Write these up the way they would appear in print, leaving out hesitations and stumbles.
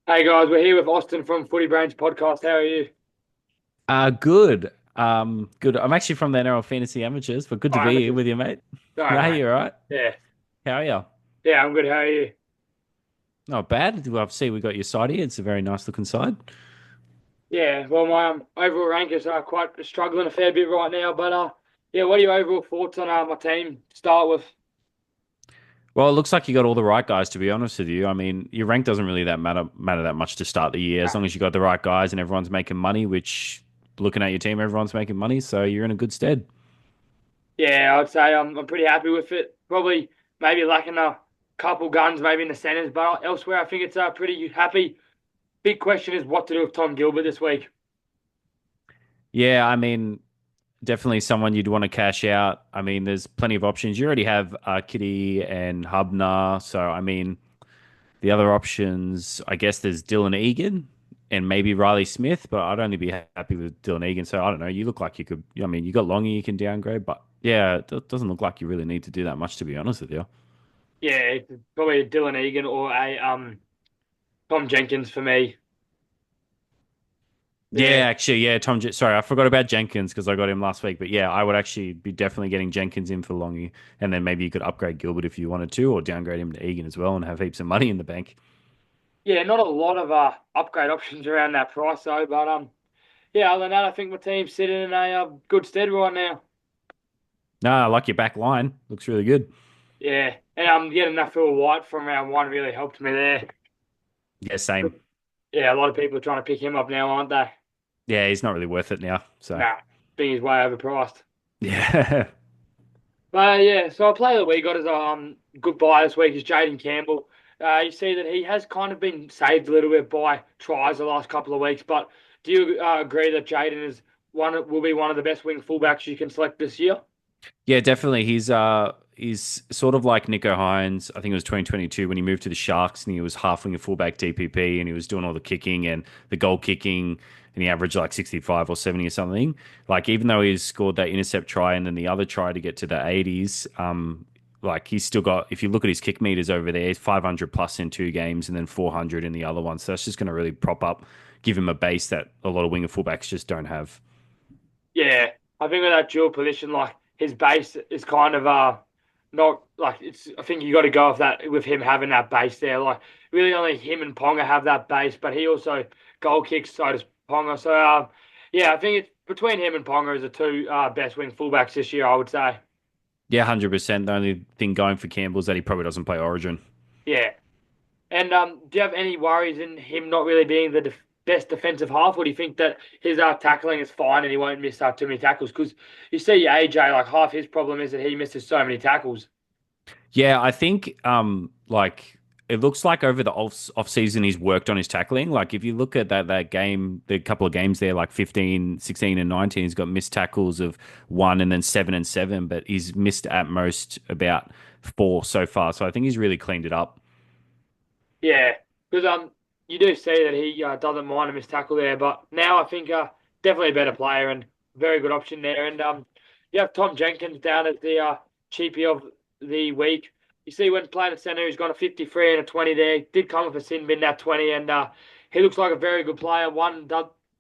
Hey guys, we're here with Austin from Footy Brains Podcast. How are you? Good. Good. I'm actually from the NRL Fantasy Amateurs, but good Oh, to be here amateurs. with you, mate. Sorry, Hey, mate. you all right? Yeah, How are you? yeah, I'm good. How are you? Not bad. Well, I see we got your side here. It's a very nice looking side. Yeah, well, my overall rankings are quite struggling a fair bit right now, but yeah, what are your overall thoughts on my team to start with? Well, it looks like you got all the right guys, to be honest with you. I mean, your rank doesn't really that matter that much to start the year, as long as you got the right guys and everyone's making money, which looking at your team, everyone's making money, so you're in a good stead. Yeah, I'd say I'm pretty happy with it. Probably maybe lacking a couple guns, maybe in the centers, but elsewhere I think it's pretty happy. Big question is what to do with Tom Gilbert this week. Yeah, I mean, definitely someone you'd want to cash out. I mean, there's plenty of options. You already have Kitty and Hubner, so I mean, the other options, I guess there's Dylan Egan and maybe Riley Smith, but I'd only be happy with Dylan Egan. So I don't know. You look like you could. I mean, you got Longy you can downgrade, but yeah, it doesn't look like you really need to do that much, to be honest with you. Yeah, it's probably a Dylan Egan or a Tom Jenkins for me. Yeah. Yeah, actually, yeah. Sorry, I forgot about Jenkins because I got him last week. But yeah, I would actually be definitely getting Jenkins in for Longy, and then maybe you could upgrade Gilbert if you wanted to, or downgrade him to Egan as well, and have heaps of money in the bank. Yeah, not a lot of upgrade options around that price though, but yeah, other than that, I think my team's sitting in a good stead right now. No, I like your back line. Looks really good. Yeah, and getting Naufahu Whyte from round one really helped me there. Yeah, same. Yeah, a lot of people are trying to pick him up now, aren't they? Yeah, he's not really worth it now. So Nah, being he's way overpriced. yeah. But yeah, so a player that we got as a good buy this week is Jayden Campbell. You see that he has kind of been saved a little bit by tries the last couple of weeks, but do you agree that Jayden is will be one of the best wing fullbacks you can select this year? Yeah, definitely. He's sort of like Nico Hines. I think it was 2022 when he moved to the Sharks and he was half wing and fullback DPP and he was doing all the kicking and the goal kicking and he averaged like 65 or 70 or something. Like even though he's scored that intercept try and then the other try to get to the 80s, like he's still got, if you look at his kick meters over there, he's 500 plus in 2 games and then 400 in the other one. So that's just going to really prop up, give him a base that a lot of winger fullbacks just don't have. Yeah, I think with that dual position, like his base is kind of not like it's. I think you got to go with that with him having that base there. Like really, only him and Ponga have that base, but he also goal kicks, so does Ponga. So yeah, I think it's between him and Ponga as the two best wing fullbacks this year. I would say. Yeah, 100%. The only thing going for Campbell is that he probably doesn't play Origin. Yeah, and do you have any worries in him not really being the best defensive half, or do you think that his tackling is fine and he won't miss too many tackles? Because you see AJ, like half his problem is that he misses so many tackles. Yeah, I think like it looks like over the off season he's worked on his tackling. Like if you look at that game, the couple of games there, like 15, 16, and 19, he's got missed tackles of 1 and then 7 and 7, but he's missed at most about 4 so far. So I think he's really cleaned it up. Yeah, because you do see that he doesn't mind a missed tackle there, but now I think definitely a better player and very good option there. And you have Tom Jenkins down as the cheapie of the week. You see when playing at centre, he's got a 53 and a 20 there. Did come with a sin bin that 20, and he looks like a very good player.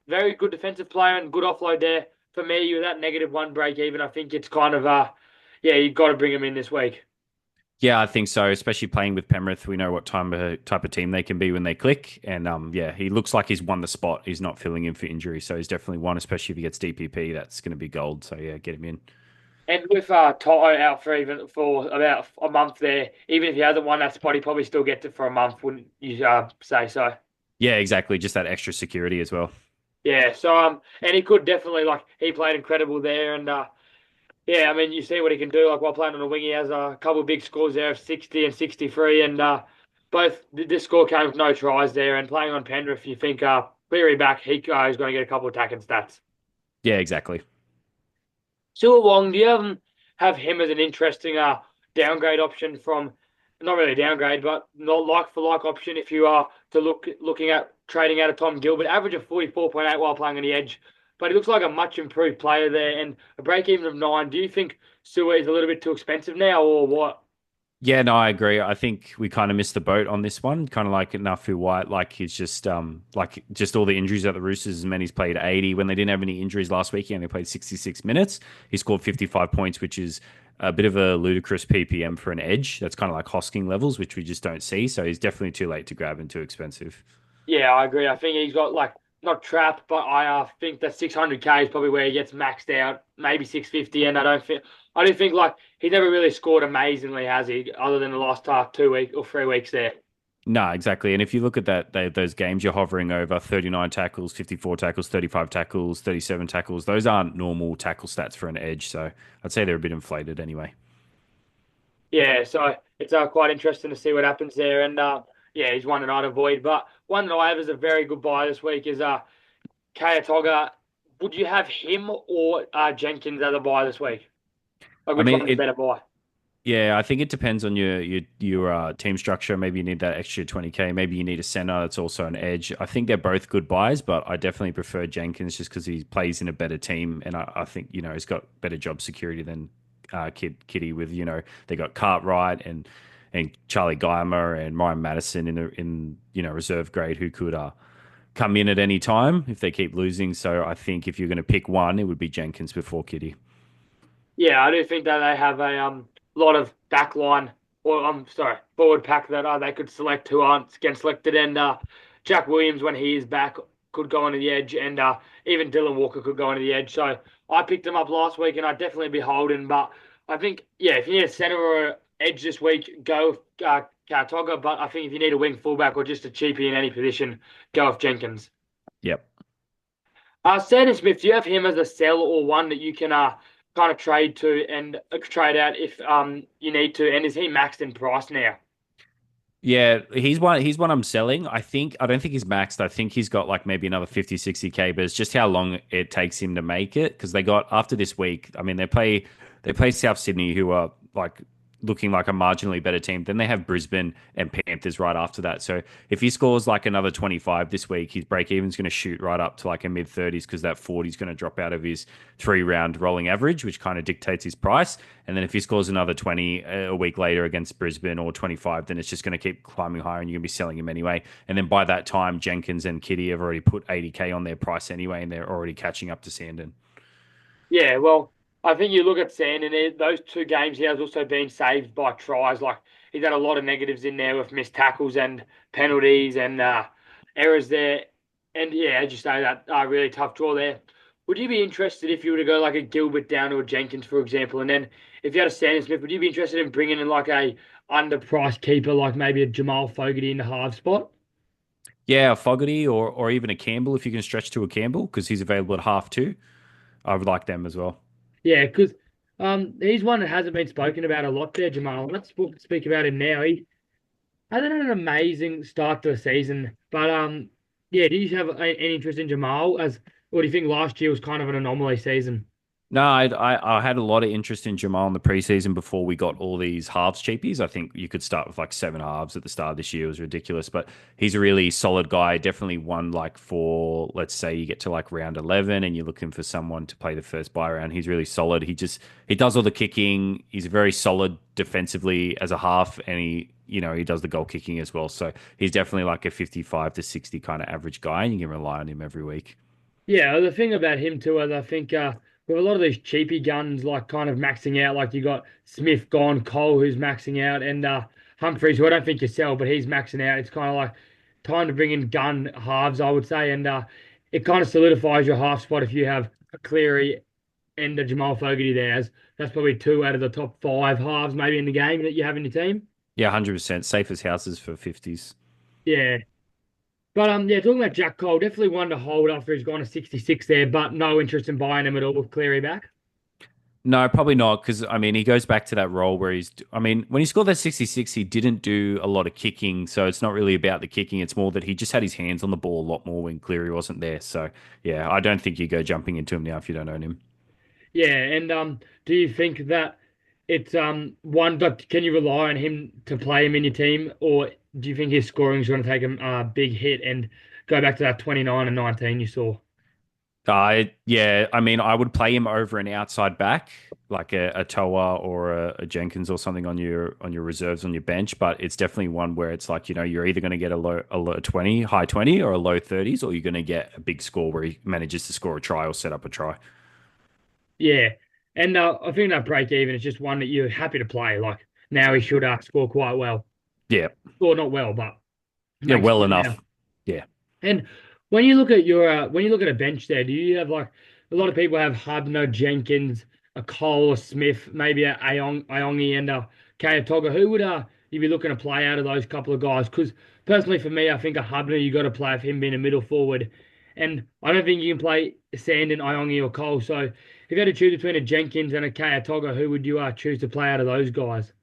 Very good defensive player and good offload there. For me, with that -1 break even, I think it's kind of yeah, you've got to bring him in this week. Yeah, I think so. Especially playing with Penrith, we know what type of team they can be when they click. And yeah, he looks like he's won the spot. He's not filling in for injury, so he's definitely won. Especially if he gets DPP, that's going to be gold. So yeah, get him in. And with Toto out for even for about a month there, even if he hasn't won that spot, he probably still gets it for a month, wouldn't you say so? Yeah, exactly. Just that extra security as well. Yeah. So and he could definitely like he played incredible there, and yeah, I mean you see what he can do. Like while playing on the wing, he has a couple of big scores there of 60 and 63, and both this score came with no tries there. And playing on Penrith, you think Cleary back, he's going to get a couple of attacking stats. Yeah, exactly. Siua Wong, do you have him as an interesting downgrade option from not really downgrade, but not like for like option if you are to looking at trading out of Tom Gilbert, average of 44.8 while playing on the edge. But he looks like a much improved player there and a break even of 9. Do you think Sua is a little bit too expensive now or what? Yeah, no, I agree. I think we kind of missed the boat on this one. Kind of like Naufahu Whyte, like he's just like just all the injuries at the Roosters, and then he's played 80 when they didn't have any injuries last week. He only played 66 minutes. He scored 55 points, which is a bit of a ludicrous PPM for an edge. That's kind of like Hosking levels, which we just don't see. So he's definitely too late to grab and too expensive. Yeah, I agree. I think he's got like not trapped, but I think that 600K is probably where he gets maxed out, maybe 650. And I do think like he's never really scored amazingly, has he? Other than the last 2 weeks or 3 weeks there. No, exactly. And if you look at those games, you're hovering over 39 tackles, 54 tackles, 35 tackles, 37 tackles. Those aren't normal tackle stats for an edge. So I'd say they're a bit inflated anyway. Yeah, so it's quite interesting to see what happens there. And yeah, he's one that I'd avoid. But one that I have as a very good buy this week is Kayatoga. Would you have him or Jenkins as a buy this week? Like I which mean, one's a better buy? yeah, I think it depends on your team structure. Maybe you need that extra 20K. Maybe you need a center that's also an edge. I think they're both good buys, but I definitely prefer Jenkins just because he plays in a better team, and I think he's got better job security than Kitty. With they got Cartwright and Charlie Geimer and Ryan Madison in reserve grade who could come in at any time if they keep losing. So I think if you're going to pick one, it would be Jenkins before Kitty. Yeah, I do think that they have a lot of backline or I'm sorry, forward pack that they could select who aren't getting selected, and Jack Williams when he is back could go onto the edge, and even Dylan Walker could go onto the edge. So I picked them up last week, and I'd definitely be holding. But I think yeah, if you need a centre or a edge this week, go with Kartoga. But I think if you need a wing fullback or just a cheapie in any position, go with Jenkins. Yep. Sandon Smith, do you have him as a sell or one that you can kind of trade to and trade out if you need to? And is he maxed in price now? Yeah, he's one I'm selling. I don't think he's maxed. I think he's got like maybe another 50, 60K, but it's just how long it takes him to make it. Because they got after this week, I mean, they play South Sydney, who are like looking like a marginally better team. Then they have Brisbane and Panthers right after that. So if he scores like another 25 this week, his break even's going to shoot right up to like a mid 30s because that 40 is going to drop out of his 3 round rolling average, which kind of dictates his price. And then if he scores another 20 a week later against Brisbane or 25, then it's just going to keep climbing higher and you're going to be selling him anyway. And then by that time, Jenkins and Kitty have already put 80K on their price anyway, and they're already catching up to Sandon. Yeah, well, I think you look at Sand and those 2 games he has also been saved by tries. Like he's had a lot of negatives in there with missed tackles and penalties and errors there. And yeah, as you say, that really tough draw there. Would you be interested if you were to go like a Gilbert down to a Jenkins, for example, and then if you had a Sandon Smith, would you be interested in bringing in like a underpriced keeper, like maybe a Jamal Fogarty in the half spot? Yeah, a Fogarty or even a Campbell if you can stretch to a Campbell because he's available at half too. I would like them as well. Yeah, because he's one that hasn't been spoken about a lot there, Jamal. Let's speak about him now. He hasn't had an amazing start to the season, but yeah. Do you have any interest in Jamal as, or do you think last year was kind of an anomaly season? No, I had a lot of interest in Jamal in the preseason before we got all these halves cheapies. I think you could start with like 7 halves at the start of this year. It was ridiculous, but he's a really solid guy. Definitely one like for, let's say you get to like round 11 and you're looking for someone to play the first buy round. He's really solid. He does all the kicking. He's very solid defensively as a half, and he does the goal kicking as well. So he's definitely like a 55 to 60 kind of average guy, and you can rely on him every week. Yeah, the thing about him too is I think with a lot of these cheapy guns like kind of maxing out, like you got Smith gone, Cole who's maxing out, and Humphreys who I don't think you sell, but he's maxing out. It's kind of like time to bring in gun halves, I would say, and it kind of solidifies your half spot if you have a Cleary and a Jamal Fogarty there. As that's probably 2 out of the top 5 halves maybe in the game that you have in your team. Yeah, 100% safe as houses for 50s. Yeah. But yeah, talking about Jack Cole, definitely one to hold after he's gone to 66 there, but no interest in buying him at all with Cleary back. No, probably not, because I mean he goes back to that role where I mean, when he scored that 66, he didn't do a lot of kicking, so it's not really about the kicking. It's more that he just had his hands on the ball a lot more when Cleary wasn't there. So yeah, I don't think you go jumping into him now if you don't own him. Yeah, and do you think that it's one that can you rely on him to play him in your team, or do you think his scoring is going to take a big hit and go back to that 29 and 19 you saw? Yeah, I mean, I would play him over an outside back, like a Toa or a Jenkins or something on your reserves on your bench. But it's definitely one where it's like, you're either going to get a low 20, high 20, or a low 30s, or you're going to get a big score where he manages to score a try or set up a try. Yeah, and I think that break even is just one that you're happy to play. Like now he should score quite well, Yeah, or not well, but yeah, makes well it now. enough. Yeah. And when you look at your when you look at a bench there, do you have like a lot of people have Hubner, Jenkins, a Cole, a Smith, maybe a Ayongi and a Kayatoga? Who would you be looking to play out of those couple of guys? Because personally, for me, I think a Hubner you got to play with him being a middle forward, and I don't think you can play Sandon, Ayongi, or Cole. So if you had to choose between a Jenkins and a Kayatoga, who would you choose to play out of those guys?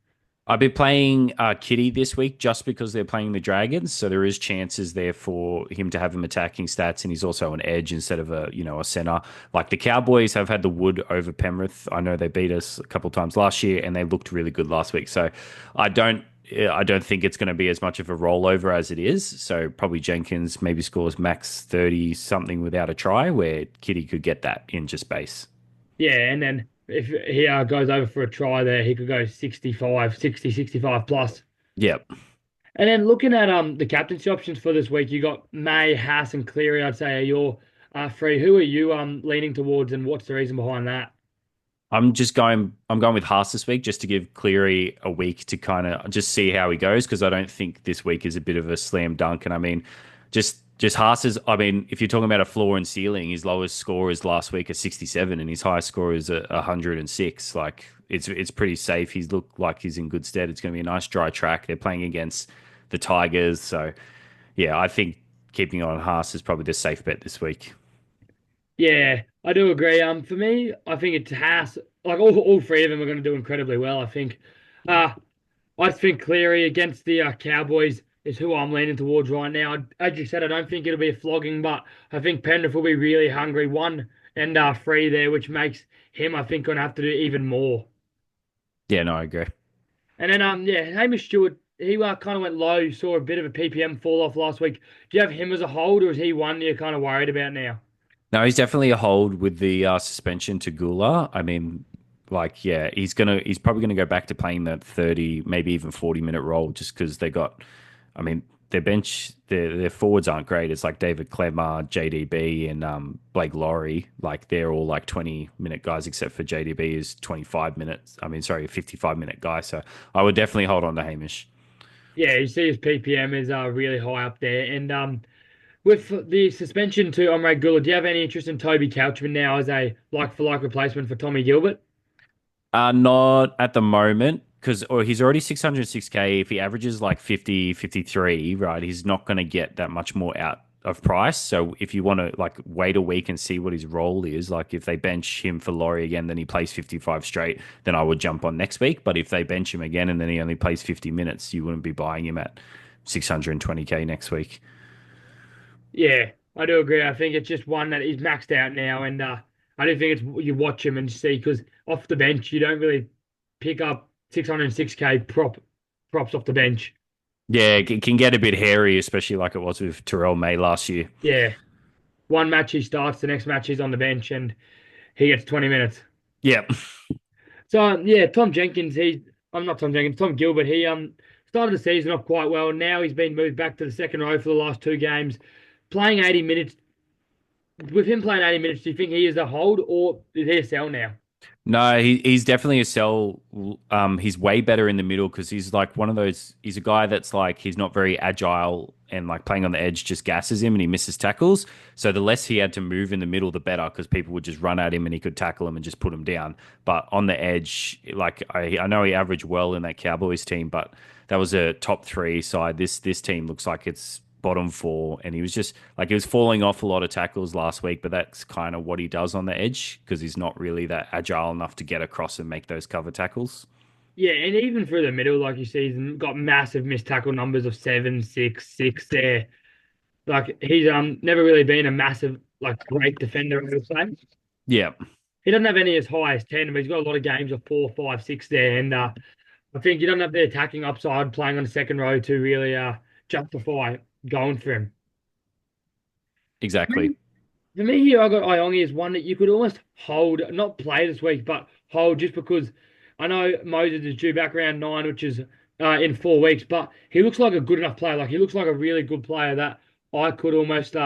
I've been playing Kitty this week just because they're playing the Dragons, so there is chances there for him to have him attacking stats, and he's also an edge instead of a center. Like the Cowboys have had the wood over Penrith. I know they beat us a couple of times last year, and they looked really good last week. So I don't. I don't think it's going to be as much of a rollover as it is. So probably Jenkins maybe scores max 30 something without a try, where Kitty could get that in just base. Yeah, and then if he goes over for a try there, he could go 65, 60, 65 plus. Yep. And then looking at the captaincy options for this week, you got May, Haas, and Cleary. I'd say are your three. Who are you leaning towards, and what's the reason behind that? I'm going with Haas this week just to give Cleary a week to kind of just see how he goes because I don't think this week is a bit of a slam dunk. And I mean, just Haas is. I mean, if you're talking about a floor and ceiling, his lowest score is last week at 67, and his highest score is a 106. Like it's pretty safe. He's looked like he's in good stead. It's going to be a nice dry track. They're playing against the Tigers, so yeah, I think keeping on Haas is probably the safe bet this week. Yeah, I do agree. For me, I think it's Haas. Like all three of them are going to do incredibly well. I think. Uh, I think Cleary against the Cowboys is who I'm leaning towards right now. As you said, I don't think it'll be a flogging, but I think Penrith will be really hungry. One and three there, which makes him, I think, going to have to do even more. Yeah, no, I agree. And then, yeah, Hamish Stewart, he kind of went low, saw a bit of a PPM fall off last week. Do you have him as a hold, or is he one you're kind of worried about now? No, he's definitely a hold with the suspension to Gula. I mean, like, yeah, he's probably gonna go back to playing that 30, maybe even 40-minute role just because they got. I mean, their forwards aren't great. It's like David Clemmer, JDB, and Blake Laurie. Like they're all like 20-minute guys, except for JDB is 25 minutes. I mean, sorry, a 55-minute guy. So I would definitely hold on to Hamish. Yeah, you see his PPM is really high up there. And with the suspension to Omre Gula, do you have any interest in Toby Couchman now as a like-for-like replacement for Tommy Gilbert? Not at the moment because or he's already 606K. If he averages like 50, 53, right, he's not going to get that much more out of price. So if you want to like wait a week and see what his role is, like if they bench him for Laurie again, then he plays 55 straight, then I would jump on next week. But if they bench him again and then he only plays 50 minutes, you wouldn't be buying him at 620K next week. Yeah, I do agree. I think it's just one that is maxed out now, and I do think it's you watch him and see because off the bench you don't really pick up 606K props off the bench. Yeah, it can get a bit hairy, especially like it was with Terrell May last year. Yeah, one match he starts, the next match he's on the bench, and he gets 20 minutes. Yeah. So yeah, Tom Jenkins, I'm not Tom Jenkins, Tom Gilbert. He started the season off quite well. Now he's been moved back to the second row for the last two games, playing 80 minutes. With him playing 80 minutes, do you think he is a hold or is he a sell now? No, he's definitely a sell. He's way better in the middle because he's like one of those. He's a guy that's like he's not very agile and like playing on the edge just gasses him and he misses tackles. So the less he had to move in the middle, the better because people would just run at him and he could tackle him and just put him down. But on the edge, like I know he averaged well in that Cowboys team, but that was a top three side. This team looks like it's bottom four, and he was just like he was falling off a lot of tackles last week, but that's kind of what he does on the edge because he's not really that agile enough to get across and make those cover tackles. Yeah, and even through the middle, like you see, he's got massive missed tackle numbers of 7, 6, 6 there. Like he's never really been a massive like great defender, I would say. Yeah, He doesn't have any as high as 10, but he's got a lot of games of 4, 5, 6 there. And I think you don't have the attacking upside playing on the second row to really justify going for him. exactly. For me here, I got Iongi as one that you could almost hold, not play this week, but hold just because I know Moses is due back around 9, which is in 4 weeks, but he looks like a good enough player. Like he looks like a really good player that I could almost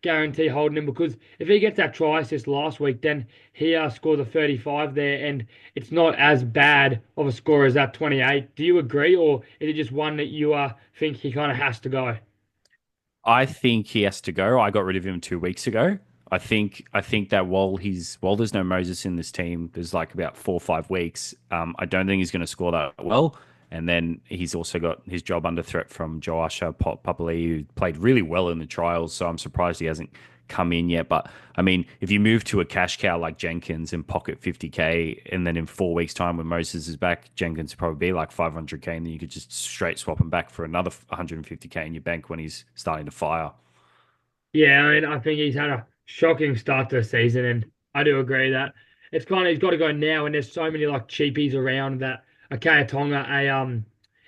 guarantee holding him because if he gets that try assist last week, then he scores a 35 there, and it's not as bad of a score as that 28. Do you agree, or is it just one that you think he kind of has to go? I think he has to go. I got rid of him 2 weeks ago. I think that while there's no Moses in this team, there's like about 4 or 5 weeks. I don't think he's going to score that well. And then he's also got his job under threat from Joasha Papali, who played really well in the trials. So I'm surprised he hasn't come in yet. But I mean, if you move to a cash cow like Jenkins and pocket 50K, and then in 4 weeks' time when Moses is back, Jenkins will probably be like 500K, and then you could just straight swap him back for another 150K in your bank when he's starting to fire. Yeah, I mean, I think he's had a shocking start to the season, and I do agree that it's kind of he's got to go now. And there's so many like cheapies around that a Kaya Tonga, a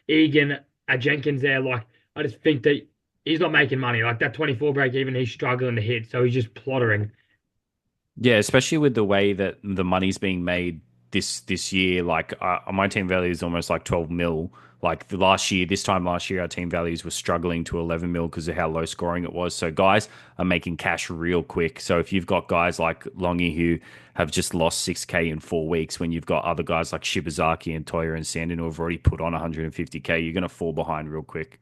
Egan, a Jenkins there. Like I just think that he's not making money. Like that 24 break even, he's struggling to hit, so he's just plottering. Yeah, especially with the way that the money's being made this year. Like my team value is almost like 12 mil. Like the last year, this time last year, our team values were struggling to 11 mil because of how low scoring it was. So guys are making cash real quick. So if you've got guys like Longy who have just lost 6K in 4 weeks, when you've got other guys like Shibazaki and Toya and Sandon who have already put on 150K, you're going to fall behind real quick.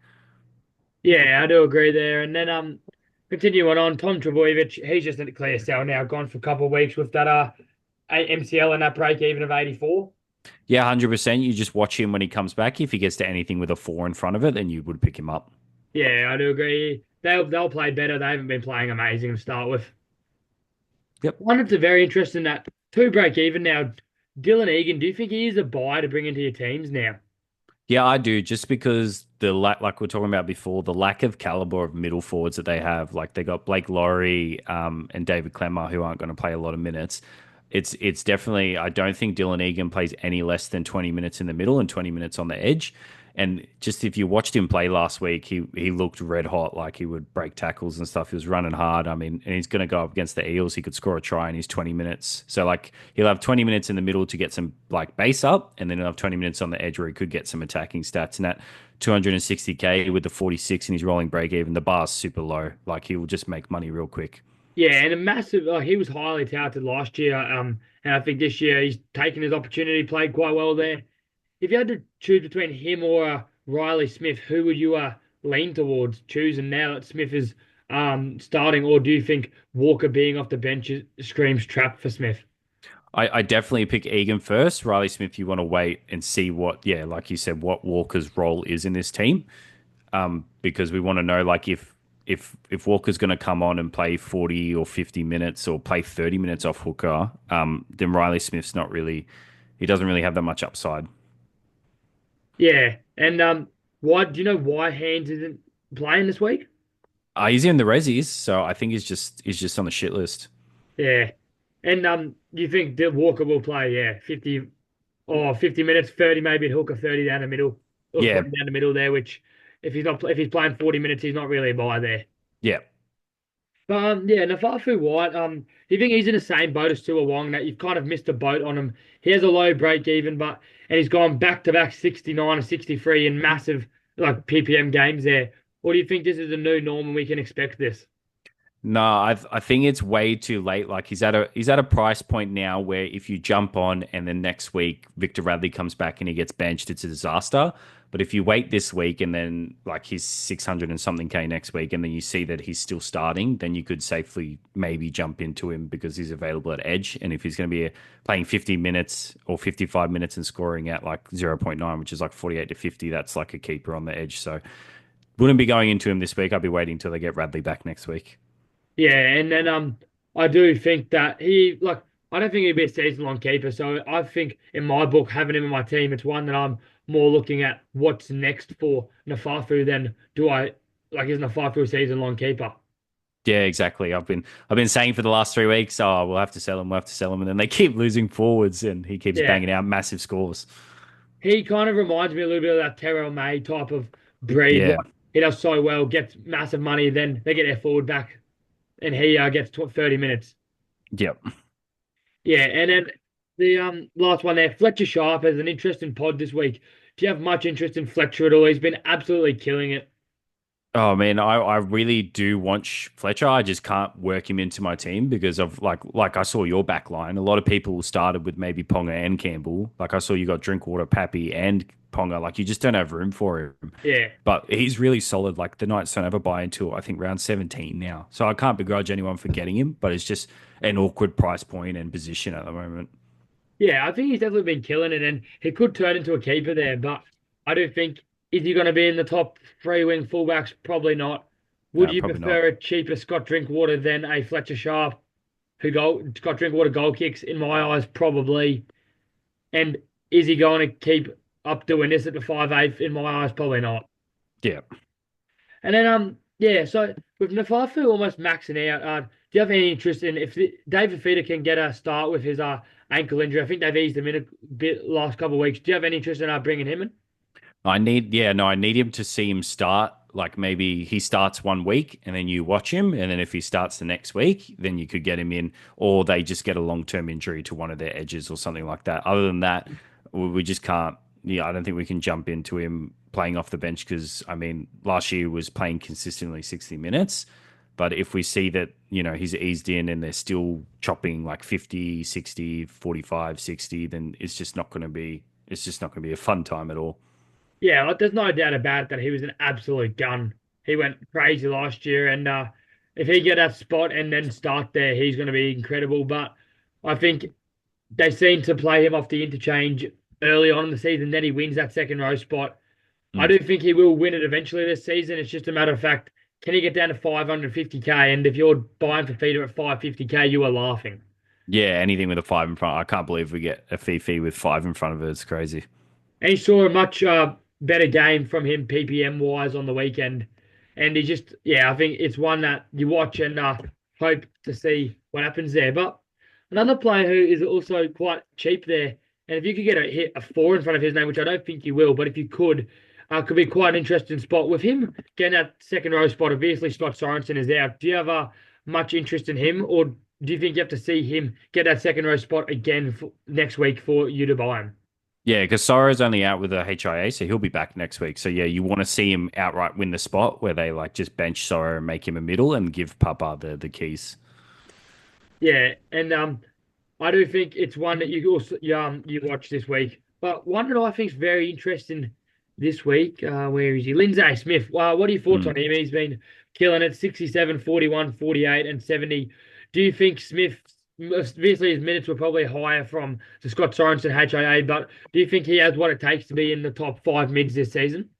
Yeah, I do agree there. And then continuing on, Tom Trebojevic, he's just a clear sell now, gone for a couple of weeks with that MCL and that break even of 84. Yeah, 100%. You just watch him when he comes back. If he gets to anything with a four in front of it, then you would pick him up. Yeah, I do agree. They'll play better. They haven't been playing amazing to start with. Yep. One that's a very interesting that two break even now. Dylan Egan, do you think he is a buy to bring into your teams now? Yeah, I do. Just because the lack, like we are talking about before, the lack of caliber of middle forwards that they have, like they got Blake Laurie, and David Clemmer, who aren't going to play a lot of minutes. It's definitely. I don't think Dylan Egan plays any less than 20 minutes in the middle and 20 minutes on the edge. And just if you watched him play last week, he looked red hot. Like he would break tackles and stuff. He was running hard. I mean, and he's going to go up against the Eels. He could score a try in his 20 minutes. So like he'll have 20 minutes in the middle to get some like base up, and then he'll have 20 minutes on the edge where he could get some attacking stats. And at 260K with the 46 and his rolling break even, the bar's super low. Like he will just make money real quick. Yeah, and a massive. Like he was highly touted last year. And I think this year he's taken his opportunity, played quite well there. If you had to choose between him or Riley Smith, who would you lean towards choosing now that Smith is starting, or do you think Walker being off the bench screams trap for Smith? I definitely pick Egan first. Riley Smith, you want to wait and see what, yeah, like you said, what Walker's role is in this team. Because we want to know, like, if Walker's going to come on and play 40 or 50 minutes or play 30 minutes off hooker, then Riley Smith's not really, he doesn't really have that much upside. Yeah, and why do you know why Hands isn't playing this week? He's in the resis, so I think he's just on the shit list. Yeah, and you think that Walker will play? Yeah, 50 or 50 minutes, 30 maybe at hooker, 30 down the middle, or Yeah, 40 down the middle there. Which if he's playing 40 minutes, he's not really a buy there. yeah. But yeah, Naufahu Whyte, do you think he's in the same boat as Tua Wong that you've kind of missed a boat on him? He has a low break even, and he's gone back to back 69 and 63 in massive like PPM games there. Or do you think this is a new norm and we can expect this? No, I think it's way too late. Like he's at a price point now where if you jump on and then next week Victor Radley comes back and he gets benched, it's a disaster. But if you wait this week and then like he's 600 and something K next week and then you see that he's still starting, then you could safely maybe jump into him because he's available at edge. And if he's going to be playing 50 minutes or 55 minutes and scoring at like zero point 0.9, which is like 48 to 50, that's like a keeper on the edge. So wouldn't be going into him this week. I'd be waiting until they get Radley back next week. Yeah, and then I do think that he like I don't think he'd be a season long keeper. So I think in my book, having him in my team, it's one that I'm more looking at what's next for Naufahu than do I like is Naufahu a season long keeper? Yeah, exactly. I've been saying for the last 3 weeks, oh, we'll have to sell him, we'll have to sell him, and then they keep losing forwards, and he keeps Yeah. banging out massive scores. He kind of reminds me a little bit of that Terrell May type of breed. Yeah, Like he does so well, gets massive money, then they get their forward back and he gets 30 minutes. Yep. Yeah, and then the last one there, Fletcher Sharp has an interesting pod this week. Do you have much interest in Fletcher at all? He's been absolutely killing it. Oh man, I really do want Fletcher. I just can't work him into my team because of like I saw your back line. A lot of people started with maybe Ponga and Campbell. Like I saw you got Drinkwater, Pappy, and Ponga. Like you just don't have room for him. Yeah. But he's really solid. Like the Knights don't have a buy until I think round 17 now. So I can't begrudge anyone for getting him, but it's just an awkward price point and position at the moment. Yeah, I think he's definitely been killing it, and he could turn into a keeper there. But I do think, is he going to be in the top three wing fullbacks? Probably not. Would No, you probably not. prefer a cheaper Scott Drinkwater than a Fletcher Sharp, who Scott Drinkwater goal kicks? In my eyes, probably. And is he going to keep up doing this at the 5'8"? In my eyes, probably not. Yeah. And then yeah, so with Naufahu almost maxing out, do you have any interest in if David Feeder can get a start with his ankle injury? I think they've eased him in a bit last couple of weeks. Do you have any interest in bringing him in? I need him to see him start. Like maybe he starts one week and then you watch him, and then if he starts the next week, then you could get him in, or they just get a long-term injury to one of their edges or something like that. Other than that, we just can't. Yeah, I don't think we can jump into him playing off the bench because I mean, last year was playing consistently 60 minutes. But if we see that, he's eased in and they're still chopping like 50, 60, 45, 60, then it's just not going to be a fun time at all. Yeah, like, there's no doubt about it that he was an absolute gun. He went crazy last year, and if he get that spot and then start there, he's going to be incredible. But I think they seem to play him off the interchange early on in the season. Then he wins that second row spot. I Mm. do think he will win it eventually this season. It's just a matter of fact, can he get down to 550k? And if you're buying for feeder at 550k, you are laughing. Yeah, anything with a five in front. I can't believe we get a Fifi with five in front of it. It's crazy. And he saw a much better game from him PPM wise on the weekend. And he just, yeah, I think it's one that you watch and hope to see what happens there. But another player who is also quite cheap there, and if you could get a four in front of his name, which I don't think you will, but if you could be quite an interesting spot with him getting that second row spot. Obviously, Scott Sorensen is out. Do you have much interest in him, or do you think you have to see him get that second row spot again next week for you to buy him? Yeah, because Soro's only out with a HIA, so he'll be back next week. So yeah, you want to see him outright win the spot where they like just bench Soro and make him a middle and give Papa the keys. Yeah, and I do think it's one that you also you watch this week. But one that I think is very interesting this week, where is he? Lindsay Smith. What are your thoughts Mm. on him? He's been killing it 67, 41, 48, and 70. Do you think Smith, obviously his minutes were probably higher from the Scott Sorensen HIA, but do you think he has what it takes to be in the top five mids this season?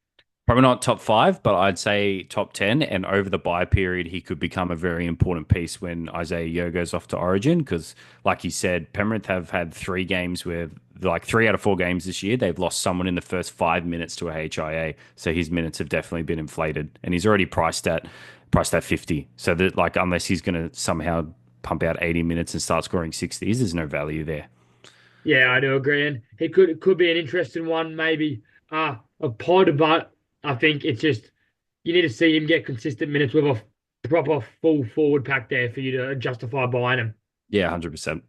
Probably not top five, but I'd say top 10. And over the bye period, he could become a very important piece when Isaiah Yeo goes off to Origin. Because, like you said, Penrith have had three games where, like 3 out of 4 games this year, they've lost someone in the first 5 minutes to a HIA. So his minutes have definitely been inflated. And he's already priced at 50. So that, like, unless he's going to somehow pump out 80 minutes and start scoring 60s, there's no value there. Yeah, I do agree, and he could be an interesting one, maybe a pod, but I think it's just you need to see him get consistent minutes with a proper full forward pack there for you to justify buying him. Yeah, 100%.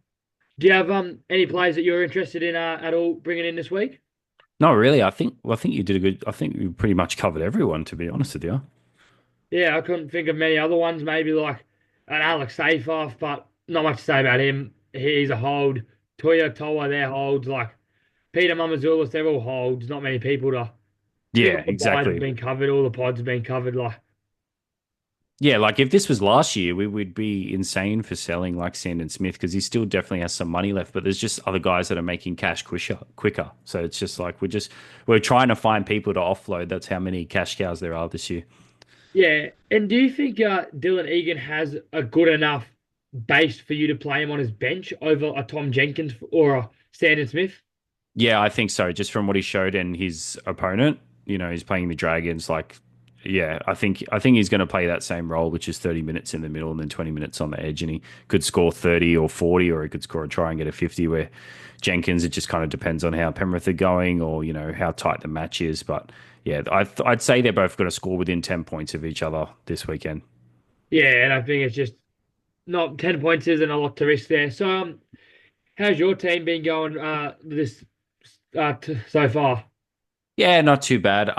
Do you have any players that you're interested in at all bringing in this week? No, really. I think you did a good. I think you pretty much covered everyone, to be honest with you. Yeah, I couldn't think of many other ones. Maybe like an Alex Seyfarth, but not much to say about him. He's a hold. Toya Toa, they're holds. Like Peter Mamazoulis, they're all holds. Not many people to. I think Yeah, all the buys have exactly. been covered. All the pods have been covered. Like, Yeah, like if this was last year, we would be insane for selling like Sandon Smith because he still definitely has some money left. But there's just other guys that are making cash quicker. So it's just like we're trying to find people to offload. That's how many cash cows there are this year. yeah. And do you think Dylan Egan has a good enough base for you to play him on his bench over a Tom Jenkins or a Sandon Smith? Yeah, I think so. Just from what he showed and his opponent, he's playing the Dragons. Like, yeah, I think he's going to play that same role, which is 30 minutes in the middle and then 20 minutes on the edge, and he could score 30 or 40, or he could score a try and get a 50. Where Jenkins, it just kind of depends on how Penrith are going, or how tight the match is. But yeah, I'd say they're both going to score within 10 points of each other this weekend. Yeah, and I think it's just not 10 points isn't a lot to risk there. So how's your team been going this so far? Yeah, not too bad.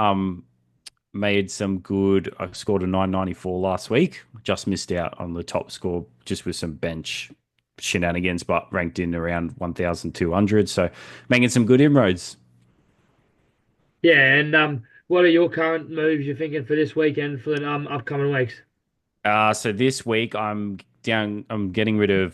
Made some good. I scored a 994 last week. Just missed out on the top score just with some bench shenanigans, but ranked in around 1,200. So making some good inroads. Yeah, and what are your current moves you're thinking for this weekend for the upcoming weeks? So this week I'm down. I'm getting rid of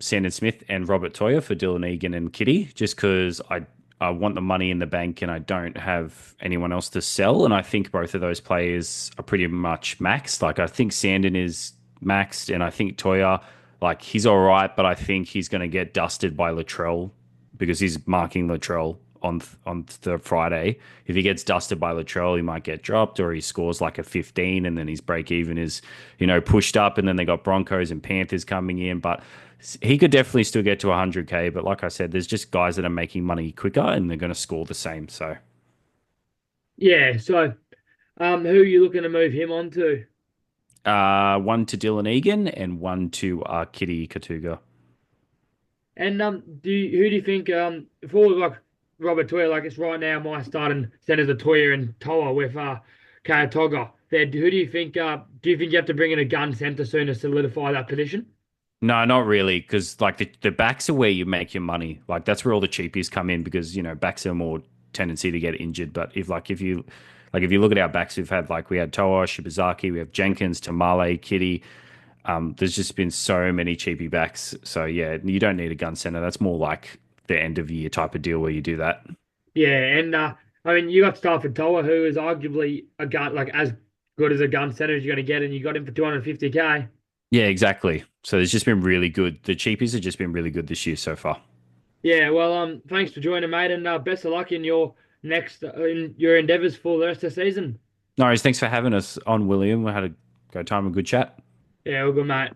Sandon Smith and Robert Toyer for Dylan Egan and Kitty, just because I want the money in the bank and I don't have anyone else to sell. And I think both of those players are pretty much maxed. Like I think Sandon is maxed, and I think Toyer, like he's all right, but I think he's going to get dusted by Latrell because he's marking Latrell on the Friday. If he gets dusted by Latrell, he might get dropped, or he scores like a 15, and then his break even is, pushed up. And then they got Broncos and Panthers coming in, but he could definitely still get to 100K. But like I said, there's just guys that are making money quicker, and they're going to score the same. So, Yeah, so who are you looking to move him on to? one to Dylan Egan and one to Kitty Katuga. And who do you think for like Robert Toya, like it's right now my starting centers are Toya and Toa with Katoga. There, who do you think you have to bring in a gun center soon to solidify that position? No, not really, because like the backs are where you make your money. Like that's where all the cheapies come in because backs are more tendency to get injured. But if you look at our backs, we had Toa, Shibazaki, we have Jenkins, Tamale, Kitty. There's just been so many cheapy backs. So yeah, you don't need a gun center. That's more like the end of year type of deal where you do that. Yeah, and I mean you got Stafford Toa, who is arguably a gun like as good as a gun center as you're going to get, and you got him for 250K. Yeah, exactly. So it's just been really good. The cheapies have just been really good this year so far. Yeah, well, thanks for joining, mate, and best of luck in your next in your endeavors for the rest of the season. No worries. Thanks for having us on, William. We had a great time, a good chat. Yeah, all good, mate.